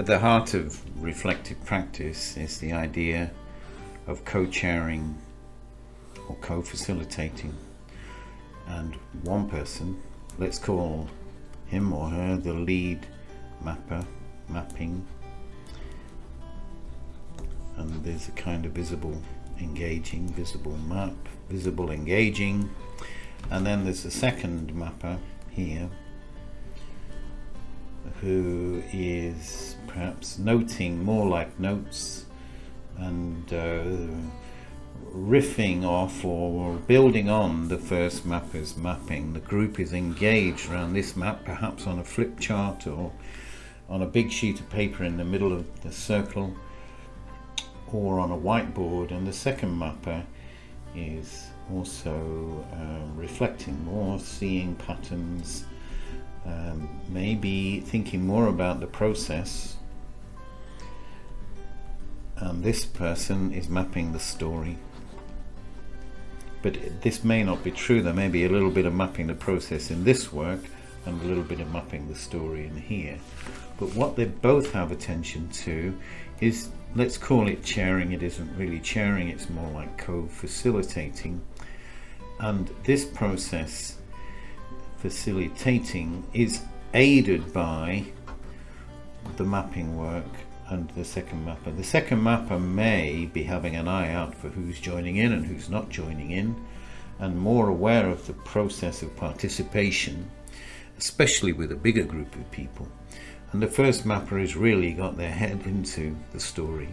At the heart of reflective practice is the idea of co-chairing or co-facilitating, and one person, let's call him or her the lead mapper, mapping, and there's a kind of visible engaging, visible map, visible engaging, and then there's a second mapper here who is perhaps noting more like notes and riffing off or building on the first mapper's mapping. The group is engaged around this map, perhaps on a flip chart or on a big sheet of paper in the middle of the circle or on a whiteboard, and the second mapper is also reflecting more, seeing patterns, maybe thinking more about the process, and this person is mapping the story. But this may not be true. There may be a little bit of mapping the process in this work and a little bit of mapping the story in here. But what they both have attention to is, let's call it chairing. It isn't really chairing, it's more like co-facilitating. And this process, facilitating, is aided by the mapping work and the second mapper. The second mapper may be having an eye out for who's joining in and who's not joining in, and more aware of the process of participation, especially with a bigger group of people. And the first mapper has really got their head into the story.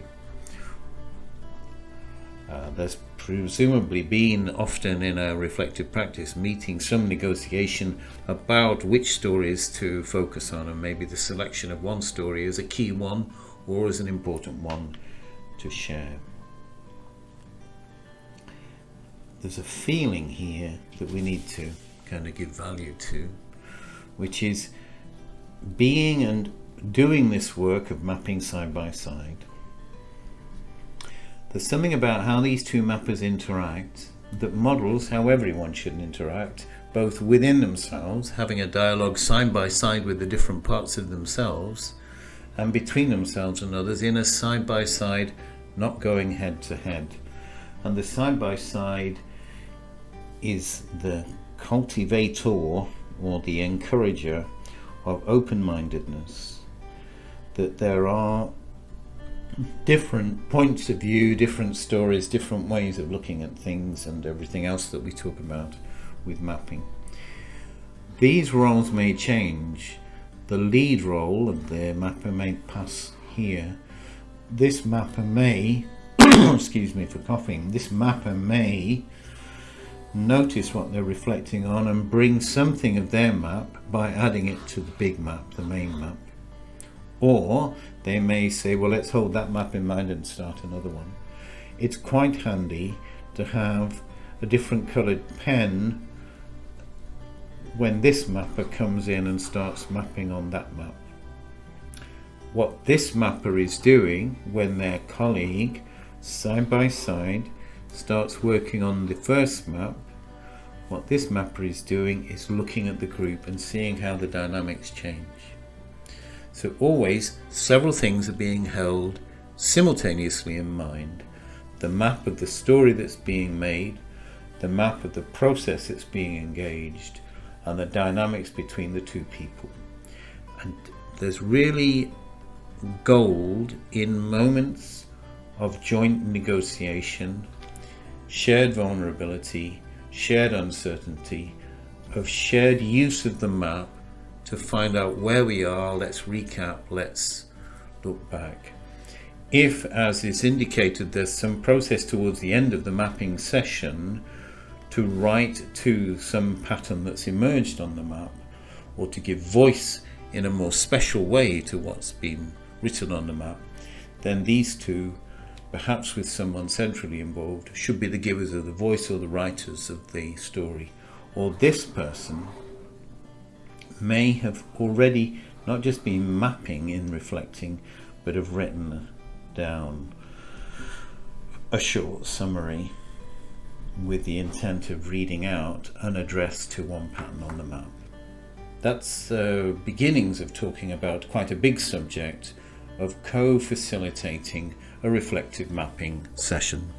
There's presumably been often in a reflective practice meeting some negotiation about which stories to focus on, and maybe the selection of one story as a key one or as an important one to share. There's a feeling here that we need to kind of give value to, which is being and doing this work of mapping side by side. There's something about how these two mappers interact that models how everyone should interact, both within themselves, having a dialogue side by side with the different parts of themselves, and between themselves and others in a side by side, not going head to head. And the side by side is the cultivator or the encourager of open-mindedness, that there are different points of view, different stories, different ways of looking at things and everything else that we talk about with mapping. These roles may change. The lead role of the mapper may pass here. This mapper may, excuse me for coughing, this mapper may notice what they're reflecting on and bring something of their map by adding it to the big map, the main map. Or they may say, well, let's hold that map in mind and start another one. It's quite handy to have a different coloured pen when this mapper comes in and starts mapping on that map. What this mapper is doing when their colleague, side by side, starts working on the first map, what this mapper is doing is looking at the group and seeing how the dynamics change. So always several things are being held simultaneously in mind. The map of the story that's being made, the map of the process that's being engaged, and the dynamics between the two people. And there's really gold in moments of joint negotiation, shared vulnerability, shared uncertainty, of shared use of the map to find out where we are. Let's recap, let's look back. If, as is indicated, there's some process towards the end of the mapping session to write to some pattern that's emerged on the map, or to give voice in a more special way to what's been written on the map, then these two, perhaps with someone centrally involved, should be the givers of the voice or the writers of the story. Or this person may have already not just been mapping in reflecting, but have written down a short summary with the intent of reading out an address to one pattern on the map. That's beginnings of talking about quite a big subject of co-facilitating a reflective mapping session.